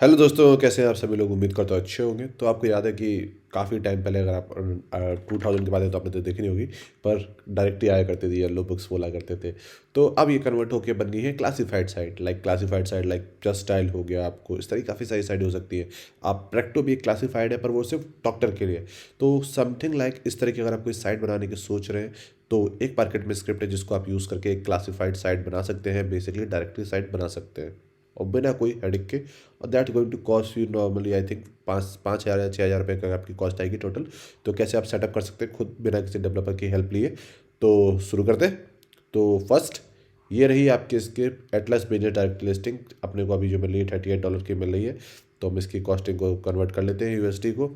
Hello दोस्तों, कैसे हैं आप सभी लोग। उम्मीद करता हूँ अच्छे होंगे। तो आपको याद है कि काफ़ी टाइम पहले अगर आप 2000 की बात है तो आपने तो देखी नहीं होगी, पर डायरेक्टली आया करते थे, येलो बुक्स बोला करते थे। तो अब ये कन्वर्ट होकर बन गई है classified site like just style हो गया। आपको इस तरह की काफ़ी सारी साइट हो सकती है। आप प्रेक्टो भी एक क्लासिफाइड है, पर वो सिर्फ डॉक्टर के लिए। तो समथिंग लाइक इस तरह की अगर आप कोई साइट बनाने की सोच रहे हैं तो एक मार्केट में स्क्रिप्ट है जिसको आप यूज़ करके एक क्लासिफाइड साइट बना सकते हैं। बेसिकली डायरेक्टली साइट बना सकते हैं और बिना कोई हेडिक के। और that going to cost you normally I think 5,000 या 6,000 रुपये का आपकी कॉस्ट आएगी टोटल। तो कैसे आप सेटअप कर सकते हैं खुद बिना किसी डेवलपर की हेल्प लिए। तो शुरू करते हैं। तो फर्स्ट ये रही आपकी इसके एटलस बिजनेस डायरेक्ट लिस्टिंग। अपने को अभी जो मिल रही है $38 की मिल रही है। तो हम इसकी कॉस्टिंग को कन्वर्ट कर लेते हैं यूएसडी को।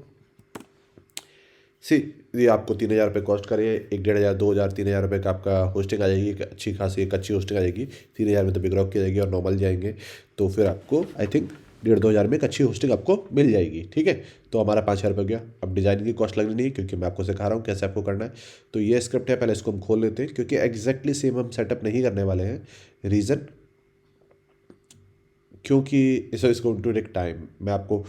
सी ये आपको 3,000 रुपये कॉस्ट करे, 1,500, 2,000, 3,000 रुपये का आपका होस्टिंग आ जाएगी। एक अच्छी खासी एक अच्छी होस्टिंग आ जाएगी। 3,000 में तो बिग रॉक की जाएगी और नॉर्मल जाएंगे तो फिर आपको आई थिंक 1,500-2,000 में एक अच्छी होस्टिंग आपको मिल जाएगी। ठीक है, तो हमारा 5,000 रुपये गया। अब डिज़ाइन की कॉस्ट लगनी नहीं है क्योंकि मैं आपको सिखा रहा हूँ कैसे आपको करना है। तो ये स्क्रिप्ट है, पहले इसको हम खोल लेते हैं क्योंकि एग्जैक्टली सेम हम सेटअप नहीं करने वाले हैं। रीज़न क्योंकि इस गोइंग टू टेक टाइम। मैं आपको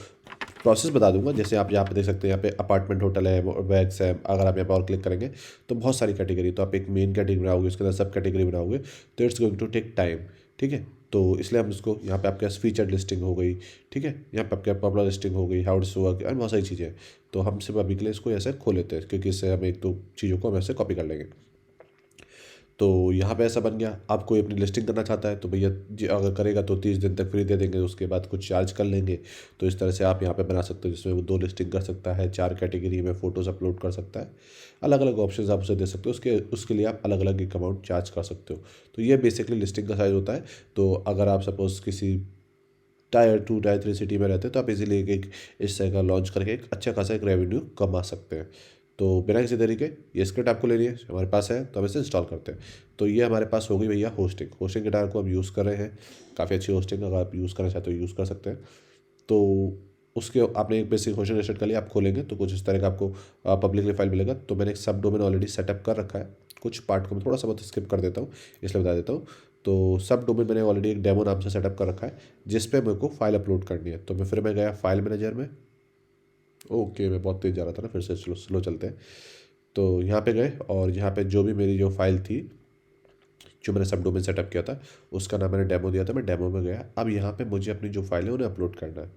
प्रोसेस बता दूंगा। जैसे आप यहाँ पे देख सकते हैं, यहाँ पे अपार्टमेंट होटल है, वैक्स है। अगर आप यहाँ पर और क्लिक करेंगे तो बहुत सारी कैटेगरी। तो आप एक मेन कैटेगरी बनाओगे, उसके अंदर सब कैटेगरी बनाओगे, तो it's going to take time. ठीक है, तो इसलिए हम इसको यहाँ पे आपके पास फीचर लिस्टिंग हो गई। ठीक है, यहाँ पे आपके पॉपुलर लिस्टिंग हो गई, हाउ इट्स वर्क और बहुत सारी चीज़ें हैं। तो हम सिर्फ अभी के लिए इसको ऐसे खोल लेते हैं क्योंकि इससे हम एक दो चीज़ों को हम ऐसे कॉपी कर लेंगे। तो यहाँ पे ऐसा बन गया। आप कोई अपनी लिस्टिंग करना चाहता है तो भैया जी अगर करेगा तो 30 दिन तक फ्री दे देंगे, उसके बाद कुछ चार्ज कर लेंगे। तो इस तरह से आप यहाँ पे बना सकते हो जिसमें वो 2 लिस्टिंग कर सकता है, 4 कैटेगरी में फ़ोटोज़ अपलोड कर सकता है। अलग अलग ऑप्शन आप उसे दे सकते हो। उसके उसके लिए आप अलग अलग एक अमाउंट चार्ज कर सकते हो। तो ये बेसिकली लिस्टिंग का साइज़ होता है। तो अगर आप सपोज़ किसी टायर 2 टायर 3 सिटी में रहते हैं तो आप इजीली एक इस तरह का लॉन्च करके एक अच्छा खासा एक रेवेन्यू कमा सकते हैं। तो बिना किसी तरीके ये स्क्रिप्ट आपको लेनी है, हमारे पास है तो हम इसे इंस्टॉल करते हैं। तो ये हमारे पास हो गई भैया होस्टिंग। होस्टिंग के टायर को हम यूज़ कर रहे हैं। काफ़ी अच्छी होस्टिंग, अगर आप यूज़ करना चाहते हो यूज़ कर सकते हैं। तो उसके आपने एक बेसिक होस्टिंग सेट कर लिया। आप खोलेंगे तो कुछ इस तरह का आपको पब्लिकली फाइल मिलेगा। तो मैंने एक सब डोमेन ऑलरेडी सेटअप कर रखा है। कुछ पार्ट को मैं थोड़ा सा बहुत स्किप कर देता हूँ, इसलिए बता देता हूँ। तो सब डोमेन मैंने ऑलरेडी एक डेमो नाम से सेटअप कर रखा है जिस पे मेरे को फाइल अपलोड करनी है। तो मैं गया फाइल मैनेजर में। ओके, मैं बहुत तेज़ जा रहा था ना, फिर से स्लो स्लो चलते हैं। तो यहाँ पे गए और यहाँ पे जो भी मेरी जो फाइल थी, जो मैंने सब डोमेन सेटअप किया था, उसका नाम मैंने डेमो दिया था। मैं डेमो में गया। अब यहाँ पे मुझे अपनी जो फाइल है उन्हें अपलोड करना है।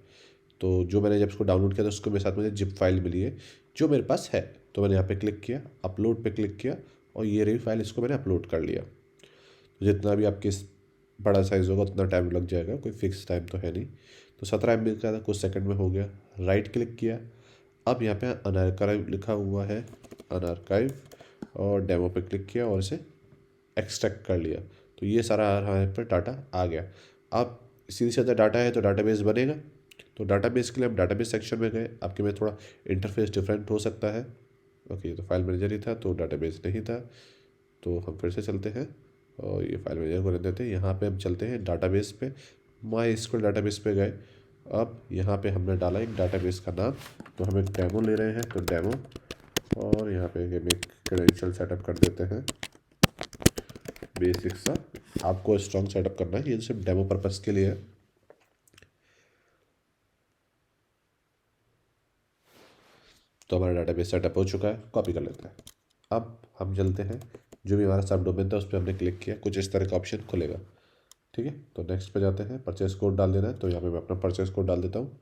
तो जो मैंने जब उसको डाउनलोड किया था उसको मेरे साथ मुझे जिप फाइल मिली है जो मेरे पास है। तो मैंने यहाँ पे क्लिक किया, अपलोड पे क्लिक किया और ये रही फाइल। इसको मैंने अपलोड कर लिया। तो जितना भी आपके बड़ा साइज़ होगा उतना टाइम लग जाएगा, कोई फिक्स टाइम तो है नहीं। तो 17 MB का था, कुछ सेकंड में हो गया। राइट क्लिक किया। अब यहाँ पे अनआर्काइव लिखा हुआ है, अनआर्काइव, और डेमो पे क्लिक किया और इसे एक्सट्रैक्ट कर लिया। तो ये सारा यहाँ पर डाटा आ गया। अब सीधी सीधा डाटा है तो डाटाबेस बनेगा। तो डाटाबेस के लिए हम डाटाबेस सेक्शन में गए। आपके में थोड़ा इंटरफेस डिफरेंट हो सकता है। ओके, ये तो फाइल मैनेजर ही था तो डाटाबेस नहीं था। तो हम फिर से चलते हैं और ये फाइल मैनेजर को रहने देते हैं। यहाँ पे हम चलते हैं डाटाबेस पे, माई एसक्यूएल डाटाबेस पे गए। अब यहाँ पे हमने डाला एक डाटाबेस का नाम। तो हम एक डेमो ले रहे हैं तो डेमो, और यहाँ पे हम एक क्रेडेंशियल सेटअप कर देते हैं बेसिक सा। आपको स्ट्रॉन्ग सेटअप करना है, ये सिर्फ डेमो पर्पज़ के लिए है। तो हमारा डाटाबेस सेटअप हो चुका है, कॉपी कर लेते हैं। अब हम चलते हैं, जो भी हमारा सब डोमेन था उस पर हमने क्लिक किया, कुछ इस तरह का ऑप्शन खुलेगा। ठीक है, तो नेक्स्ट पे जाते हैं। परचेस कोड डाल देना है तो यहाँ पे मैं अपना परचेस कोड डाल देता हूँ।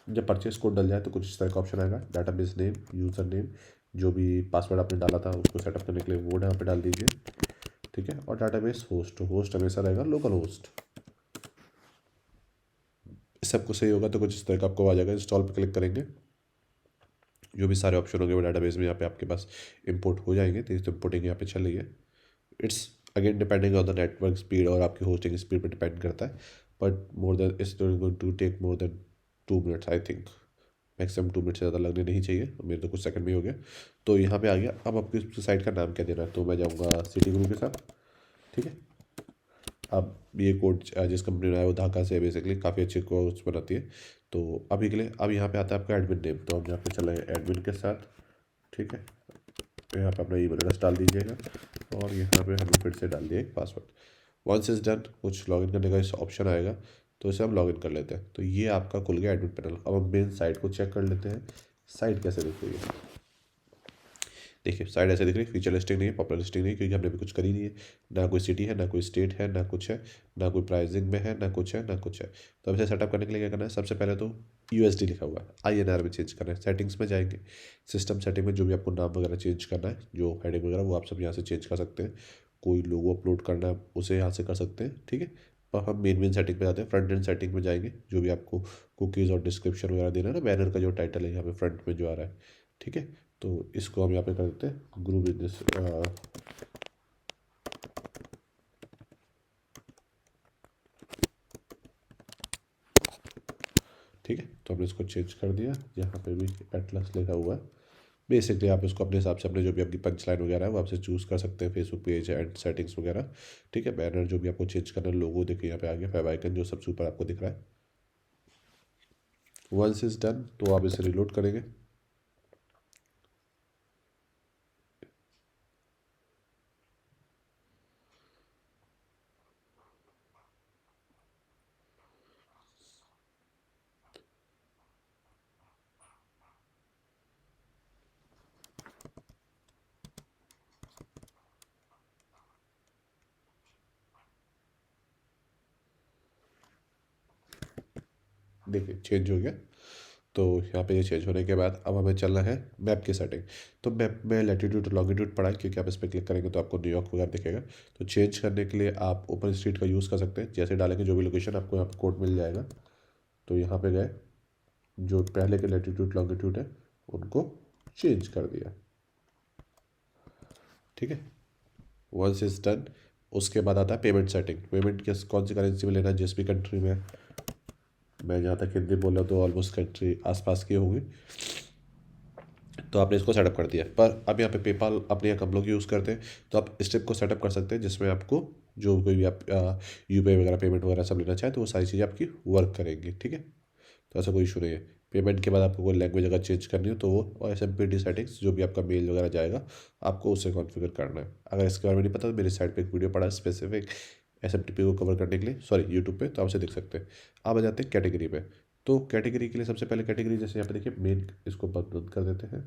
जब परचेस कोड डल जाए तो कुछ इस तरह का ऑप्शन आएगा, डाटाबेस नेम, यूज़र नेम, जो भी पासवर्ड आपने डाला था उसको सेटअप करने के लिए वो यहाँ पे डाल दीजिए। ठीक है, और डाटाबेस होस्ट, होस्ट हमेशा रहेगा लोकल होस्ट। सबको सही होगा तो कुछ इस तरह का आपको आ जाएगा। इंस्टॉल पे क्लिक करेंगे, जो भी सारे ऑप्शन होंगे वो डाटाबेस में यहाँ पे आपके पास इंपोर्ट हो जाएंगे। तो इस इंपोर्टिंग यहाँ पे चल रही है। It's again depending on the network speed और आपकी होस्टिंग स्पीड पर डिपेंड करता है। But more than it's going to take more than 2 minutes I think. Maximum 2 minute से ज़्यादा लगने नहीं चाहिए, मेरे तो कुछ सेकंड में ही हो गया। तो यहाँ पे आ गया। अब आपकी साइट का नाम क्या देना है, तो मैं जाऊँगा सिटी ग्रुप के साथ। ठीक है, अब ये कोड जिस कंपनी ने आया वो ढाका से बेसिकली काफ़ी अच्छे कोड्स बनाती है। तो अभी के लिए अब यहाँ पे आता है आपका एडमिन नेम। तो हम यहाँ पे चले एडमिन के साथ। ठीक है, तो यहाँ पे अपना ईमेल एड्रेस डाल दीजिएगा और यहाँ पे हमें फिर से डाल दिया एक पासवर्ड। वंस इज डन, कुछ लॉगिन करने का इस ऑप्शन आएगा। तो इसे हम लॉगिन कर लेते हैं। तो ये आपका खुल गया एडमिन पैनल। अब हम मेन साइट को चेक कर लेते हैं, साइट कैसे दिख रही है। देखिए साइट ऐसे दिख रही है, फीचर लिस्टिंग नहीं है, पॉपुलर लिस्टिंग नहीं है, क्योंकि हमने भी कुछ करी नहीं है, ना कोई सिटी है, ना कोई स्टेट है, ना कुछ है, ना कोई प्राइसिंग में है, ना कुछ है, ना कुछ है। तो अब इसे सेटअप करने के लिए क्या करना है, सबसे पहले तो यूएसडी लिखा हुआ है, INR में चेंज करना है। सेटिंग्स में जाएंगे, सिस्टम सेटिंग में जो भी आपको नाम वगैरह चेंज करना है, जो हेडिंग वगैरह, वो आप सब यहाँ से चेंज कर सकते हैं। कोई लोगो अपलोड करना है उसे यहाँ से कर सकते हैं, ठीक है। और हम मेन सेटिंग पे जाते हैं, फ्रंट एंड सेटिंग में जाएंगे, जो भी आपको कुकीज़ और डिस्क्रिप्शन वगैरह देना है ना, बैनर का जो टाइटल है यहाँ पे फ्रंट में जो आ रहा है, ठीक है। तो इसको हम यहाँ पे कर देते हैं ग्रुप बिजनेस, ठीक है। तो हमने इसको चेंज कर दिया, यहाँ पे भी एटलस लिखा हुआ है। बेसिकली आप इसको अपने हिसाब से, अपने जो भी आपकी पंच लाइन वगैरह है वो आपसे चूज़ कर सकते हैं, फेसबुक पेज एंड सेटिंग्स वगैरह, ठीक है। बैनर जो भी आपको चेंज करना है, लोगो देखिए यहाँ पे आ गया, फेव आइकन जो सबसे ऊपर आपको दिख रहा है। वंस इज डन तो आप इसे रिलोड करेंगे। देखिए चेंज हो गया। तो यहाँ पे ये चेंज होने के बाद अब हमें चलना है मैप की सेटिंग। तो मैप में लैटीट्यूड लॉन्गिट्यूड पड़ा है, क्योंकि आप इस पर क्लिक करेंगे तो आपको न्यूयॉर्क वगैरह दिखेगा। तो चेंज करने के लिए आप ओपन स्ट्रीट का यूज़ कर सकते हैं, जैसे डालेंगे जो भी लोकेशन आपको यहाँ पे कोड मिल जाएगा। तो यहाँ पे गए, जो पहले के लैटीट्यूड लॉन्गिट्यूड है उनको चेंज कर दिया, ठीक है। वंस इज डन, उसके बाद आता है पेमेंट सेटिंग। पेमेंट किस कौन सी करेंसी में लेना है, जिस भी कंट्री में, मैं जहाँ तक हिंदी बोल रहा हूँ तो ऑलमोस्ट कंट्री आसपास की होंगी। तो आपने इसको सेटअप कर दिया, पर अब यहाँ पे पेपाल अपने यहाँ कम लोग यूज़ करते हैं, तो आप स्टेप को सेटअप कर सकते हैं जिसमें आपको जो कोई भी आप UPI वगैरह पेमेंट वगैरह सब लेना चाहे तो वो सारी चीज़ें आपकी वर्क करेंगी, ठीक है। तो ऐसा कोई इशू नहीं है। पेमेंट के बाद आपको कोई लैंग्वेज अगर चेंज करनी हो तो वो, और SMPT सेटिंग्स जो भी आपका मेल वगैरह जाएगा आपको उसे कॉन्फ़िगर करना है। अगर इसके बारे में नहीं पता तो मेरी साइट पे एक वीडियो पड़ा है स्पेसिफिक SMTP को कवर करने के लिए, सॉरी यूट्यूब पे, तो आप उसे देख सकते हैं। अब आ जाते हैं कैटेगरी पे। तो कैटेगरी के लिए सबसे पहले कैटेगरी, जैसे यहाँ पे देखिए मेन, इसको बंद कर देते हैं।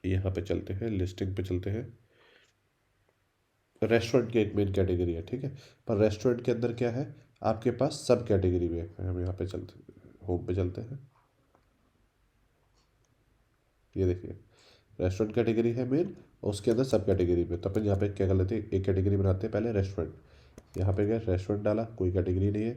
यहाँ पे चलते हैं, लिस्टिंग पे चलते हैं। रेस्टोरेंट की एक मेन कैटेगरी है, ठीक है। पर रेस्टोरेंट के अंदर क्या है, आपके पास सब कैटेगरी में है। हम यहाँ पे चलते, होम पे चलते हैं। ये देखिए रेस्टोरेंट कैटेगरी है मेन, और उसके अंदर सब कैटेगरी में। तो अपन यहाँ पे क्या कर लेते हैं, एक कैटेगरी बनाते हैं पहले रेस्टोरेंट। यहाँ पे गए, रेस्टोरेंट डाला, कोई कैटेगरी नहीं है,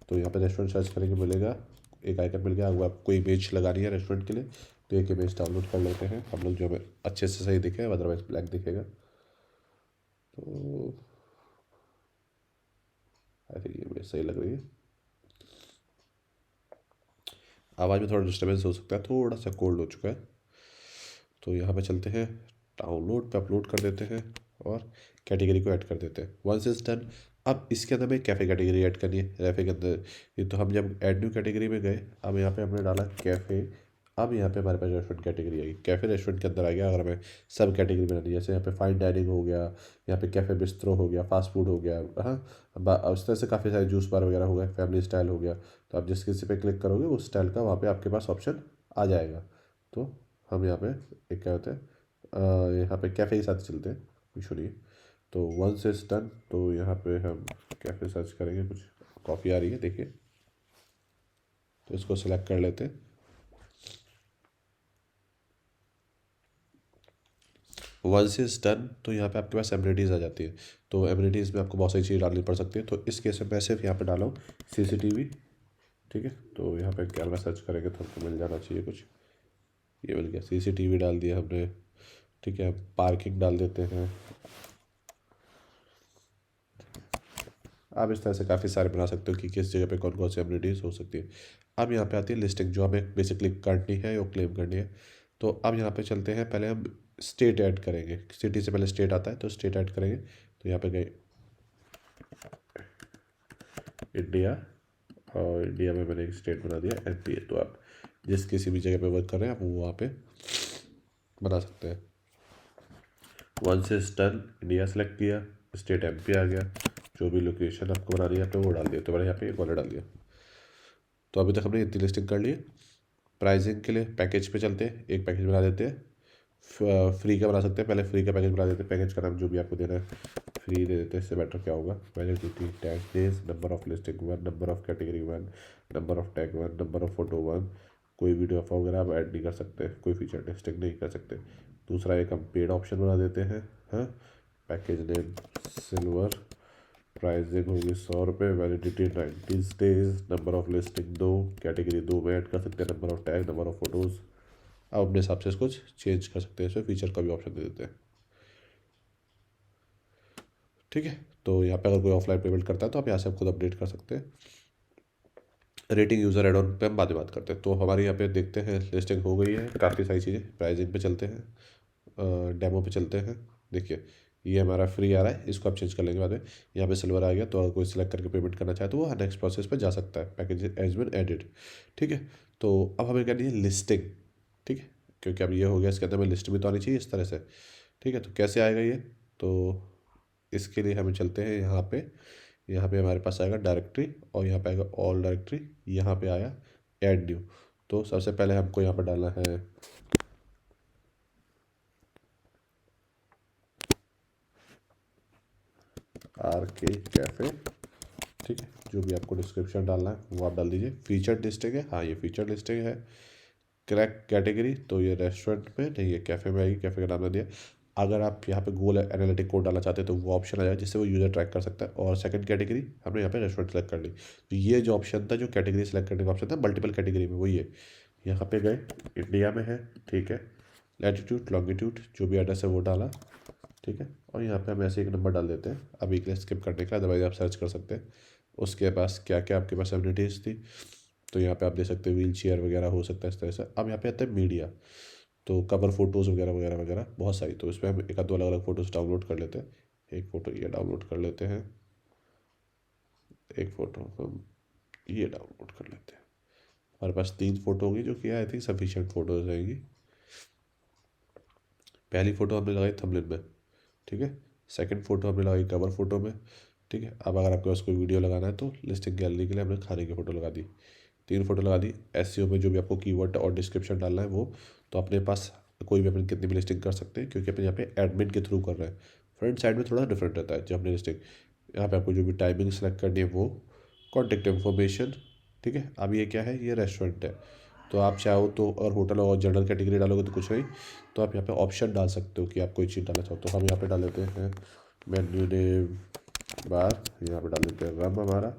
तो यहाँ पे रेस्टोरेंट सर्च करेंगे, मिलेगा एक आइकन मिल गया। वो आपको इमेज लगानी है रेस्टोरेंट के लिए, तो एक इमेज डाउनलोड कर लेते हैं हम लोग, जो हमें अच्छे से सही दिखे, अदरवाइज ब्लैक दिखेगा। तो आई थिंक ये इमेज सही लग रही है। आवाज़ में थोड़ा डिस्टर्बेंस हो सकता है, थोड़ा सा कोल्ड हो चुका है। तो यहाँ पे चलते हैं, डाउनलोड पे अपलोड कर देते हैं और कैटेगरी को ऐड कर देते हैं। वंस इज डन, अब इसके अंदर में कैफ़े कैटेगरी ऐड करनी है। कैफ़े के अंदर ये तो हम जब ऐड न्यू कैटेगरी में गए, अब यहाँ पे हमने डाला कैफ़े। अब यहाँ पे हमारे पास रेस्टोरेंट कैटेगरी आएगी, कैफ़े रेस्टोरेंट के अंदर आ गया। अगर हमें सब कैटेगरी बनानी है, जैसे यहाँ पे फाइन डाइनिंग हो गया, यहाँ पे कैफ़े बिस्ट्रो हो गया, फास्ट फूड हो गया, हाँ, उस तरह से काफ़ी सारे जूस बार वगैरह हो गए, फैमिली स्टाइल हो गया। तो आप जिस किसी पे क्लिक करोगे उस स्टाइल का वहाँ पे आपके पास ऑप्शन आ जाएगा। तो हम यहाँ पे एक क्या होता है, यहाँ पे कैफ़े के साथ चलते हैं, इशू नहीं है। तो वंस इज डन, तो यहाँ पे हम कैफ़े सर्च करेंगे, कुछ कॉफ़ी आ रही है देखिए, तो इसको सिलेक्ट कर लेते हैं। वंस इज डन, तो यहाँ पे आपके पास एमिनिटीज़ आ जाती है। तो एमिनिटीज़ में आपको बहुत सारी चीज़ें डालनी पड़ सकती है। तो इस केस में मैं सिर्फ यहाँ पे डाला हूँ CCTV, ठीक है। तो यहाँ पे क्या में सर्च करेंगे तो हमको मिल जाना चाहिए कुछ, ये मिल गया, CCTV डाल दिया हमने, ठीक है। पार्किंग डाल देते हैं। आप इस तरह से काफ़ी सारे बना सकते हो कि किस जगह पे कौन कौन सी एमिनिटीज़ हो सकती है। अब यहाँ पे आती है लिस्टिंग, जो हमें बेसिकली करनी है या क्लेम करनी है। तो अब यहाँ पे चलते हैं, पहले हम स्टेट ऐड करेंगे, सिटी से पहले स्टेट आता है, तो स्टेट ऐड करेंगे। तो यहाँ पे गए इंडिया, और इंडिया में मैंने एक स्टेट बना दिया MP। तो आप जिस किसी भी जगह पे वर्क कर रहे हैं आप वो वहाँ पे बना सकते हैं। Once is done, India select किया, स्टेट MP आ गया। जो भी लोकेशन आपको बनानी है यहाँ पे वो डाल दिया, तो मैंने यहाँ पे एक वाला डाल दिया। तो अभी तक हमने इतनी लिस्टिंग कर ली है। प्राइसिंग के लिए पैकेज पे चलते हैं, एक पैकेज बना देते हैं। फ्री का बना सकते हैं, पहले फ्री का पैकेज बना देते हैं। पैकेज का नाम जो भी आपको देना है फ्री दे देते हैं, इससे बेटर क्या होगा। Validity, tag days, number of listing 1, number of category 1, number of tag 1, number of photo 1। कोई वीडियो ऑफर वगैरह आप ऐड नहीं कर सकते, कोई फीचर लिस्टिंग नहीं कर सकते। दूसरा एक हम पेड ऑप्शन बना देते हैं। हाँ, पैकेज नेम सिल्वर, प्राइसिंग होगी 100 रुपये, validity 90 days, number of listing 2, category 2 में ऐड कर सकते हैं, number of tag, number of photos. आप अपने हिसाब से इसको चेंज कर सकते हैं, इसमें फीचर का भी ऑप्शन दे देते हैं। ठीक है, तो यहाँ पे अगर कोई ऑफलाइन पेमेंट करता है तो आप यहाँ से आप खुद अपडेट कर सकते हैं। रेटिंग यूज़र एड ऑन पे हम बाद में बात करते हैं। तो हमारे यहाँ पे देखते हैं लिस्टिंग हो गई है, काफ़ी सारी चीज़ें। प्राइसिंग पे चलते हैं, डेमो पे चलते हैं। देखिए ये हमारा फ्री आ रहा है, इसको आप चेंज कर लेंगे बाद में। यहाँ पे सिल्वर आ गया, तो अगर कोई सिलेक्ट करके पेमेंट करना चाहे तो वो नेक्स्ट प्रोसेस पे जा सकता है। पैकेज एज बिन एडिड। ठीक है, तो अब हमें करनी है लिस्टिंग। ठीक है, क्योंकि अब ये हो गया, इसके अंदर में लिस्ट भी तो आनी चाहिए इस तरह से। ठीक है, तो कैसे आएगा ये, तो इसके लिए हमें चलते हैं यहाँ पे। यहाँ पे हमारे पास आएगा डायरेक्टरी, और यहाँ पे आएगा ऑल डायरेक्टरी। यहाँ पे आया ऐड न्यू। तो सबसे पहले हमको यहाँ पर डालना है RK कैफ़े। ठीक है, जो भी आपको डिस्क्रिप्शन डालना है वो आप डाल दीजिए। फीचर लिस्टिंग है, हाँ ये फीचर लिस्टिंग है। क्रैक कैटेगरी, तो ये रेस्टोरेंट में नहीं, ये कैफ़े में आएगी, कैफ़े का नाम दे दिया। अगर आप यहाँ पे गूगल एनालिटिक कोड डालना चाहते हैं तो वो ऑप्शन आ जाएगा, जिससे वो यूज़र ट्रैक कर सकता है। और सेकंड कैटेगरी हमने यहाँ पे रेस्टोरेंट सेलेक्ट कर ली। तो ये जो ऑप्शन था, जो कैटेगरी सेलेक्ट करने का ऑप्शन था मल्टीपल कैटेगरी में, वही है। यहाँ पे गए, इंडिया में है। ठीक है, लैटिट्यूड लॉन्गिट्यूड जो भी एड्रेस है वो डाला। ठीक है, और यहाँ पे हम ऐसे एक नंबर डाल देते हैं। अभी के लिए स्किप करने का, अदरवाइज आप सर्च कर सकते हैं। उसके पास क्या क्या आपके पास एबिलिटीज़ थी, तो यहाँ पे आप देख सकते हैं व्हील चेयर वगैरह हो सकता है इस तरह से। अब यहाँ पे आता है मीडिया, तो कवर फोटोज़ वगैरह वगैरह वगैरह बहुत सारी। तो इसमें हम एक आध दो अलग अलग फ़ोटोज़ डाउनलोड कर लेते हैं। एक फ़ोटो ये डाउनलोड कर लेते हैं, एक फ़ोटो हम ये डाउनलोड कर लेते हैं। हमारे पास 3 फ़ोटो होगी, जो कि आई थिंक सफिशिएंट फ़ोटोज़ रहेंगी। पहली फ़ोटो हमने लगाई थंबनेल में। ठीक है, सेकंड फ़ोटो हमने लगाई कवर फ़ोटो में। ठीक है, अब अगर आपके पास कोई वीडियो लगाना है तो लिस्टिंग गैलरी के लिए हमने खाने की फ़ोटो लगा दी। 3 फ़ोटो लगा दी। SEO में जो भी आपको कीवर्ड और डिस्क्रिप्शन डालना है वो, तो अपने पास कोई भी अपन कितनी भी लिस्टिंग कर सकते हैं, क्योंकि अपन यहाँ पे एडमिन के थ्रू कर रहे हैं। फ्रंट साइड में थोड़ा डिफरेंट रहता है जब हमने लिस्टिंग। यहाँ पे आपको जो भी टाइमिंग सेलेक्ट करनी है वो, कॉन्टेक्ट इन्फॉर्मेशन। ठीक है, अब ये क्या है, ये रेस्टोरेंट है। तो आप चाहो तो, और होटल और जनरल कैटेगरी डालोगे तो कुछ नहीं। तो आप यहाँ पे ऑप्शन डाल सकते हो कि आप कोई चीज़ डालना चाहो। तो हम यहाँ पे डाल देते हैं मेन्यू नेम बार, यहाँ पे डाल देते हैं रम हमारा।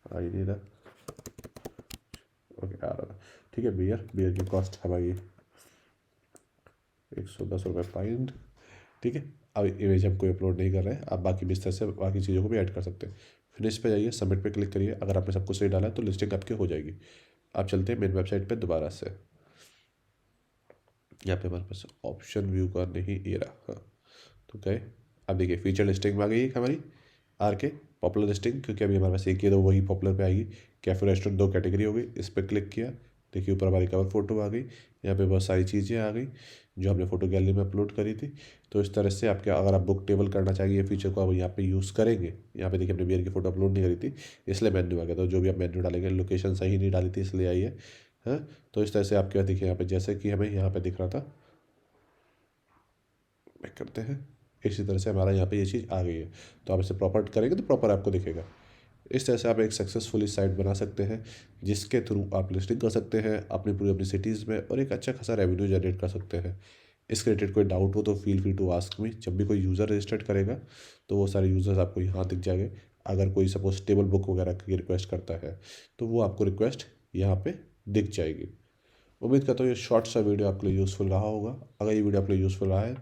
आ ही नहीं रहा, ओके आ रहा। ठीक है, बियर, बियर की कॉस्ट हमारी 110 रुपये पाइंड। ठीक है, अब इमेज हम कोई अपलोड नहीं कर रहे हैं। आप बाकी भी इस तरह से बाकी चीज़ों को भी ऐड कर सकते हैं। फिनिश पे जाइए, सबमिट पे क्लिक करिए। अगर आपने सब कुछ सही डाला है तो लिस्टिंग आपकी हो जाएगी। आप चलते हैं मेन वेबसाइट पे दोबारा से। यहाँ पे हमारे पास ऑप्शन व्यू का नहीं, ये रहा। हाँ, तो गए। अब देखिए फीचर लिस्टिंग में आ गई है हमारी RK पॉपुलर लिस्टिंग, क्योंकि अभी हमारे पास एक ही है तो वही पॉपुलर पे आएगी। कैफ़े रेस्टोरेंट 2 कैटेगरी हो गई, इस पर क्लिक किया। देखिए ऊपर हमारी कवर फ़ोटो आ गई। यहाँ पे बहुत सारी चीज़ें आ गई जो हमने फ़ोटो गैलरी में अपलोड करी थी। तो इस तरह से आपके, अगर आप बुक टेबल करना चाहिए फीचर को, आप यहाँ पे यूज़ करेंगे। यहाँ पे देखिए हमने बियर की फ़ोटो अपलोड नहीं करी थी, इसलिए मेन्यू आ गया। तो जो भी आप मेन्यू डालेंगे, लोकेशन सही नहीं डाली थी इसलिए आई है। हाँ, तो इस तरह से आपके पास देखिए, यहाँ पे जैसे कि हमें यहाँ पे दिख रहा था, बैक करते हैं। इसी तरह से हमारा यहाँ पे ये चीज़ आ गई है। तो आप इसे प्रॉपर करेंगे तो प्रॉपर आपको दिखेगा। इस तरह से आप एक सक्सेसफुली साइट बना सकते हैं, जिसके थ्रू आप लिस्टिंग कर सकते हैं अपनी पूरी अपनी सिटीज़ में, और एक अच्छा खासा रेवेन्यू जनरेट कर सकते हैं। इसके रिलेटेड कोई डाउट हो तो feel free to ask me. जब भी कोई यूज़र रजिस्टर्ड करेगा तो वो सारे यूज़र्स आपको यहाँ दिख जाएंगे। अगर कोई सपोज टेबल बुक वगैरह की रिक्वेस्ट करता है तो वो आपको रिक्वेस्ट यहाँ पे दिख जाएगी। उम्मीद करता हूँ ये शॉर्ट सा वीडियो आपके लिए यूज़फुल रहा होगा। अगर ये वीडियो आपके लिए यूज़फुल रहा है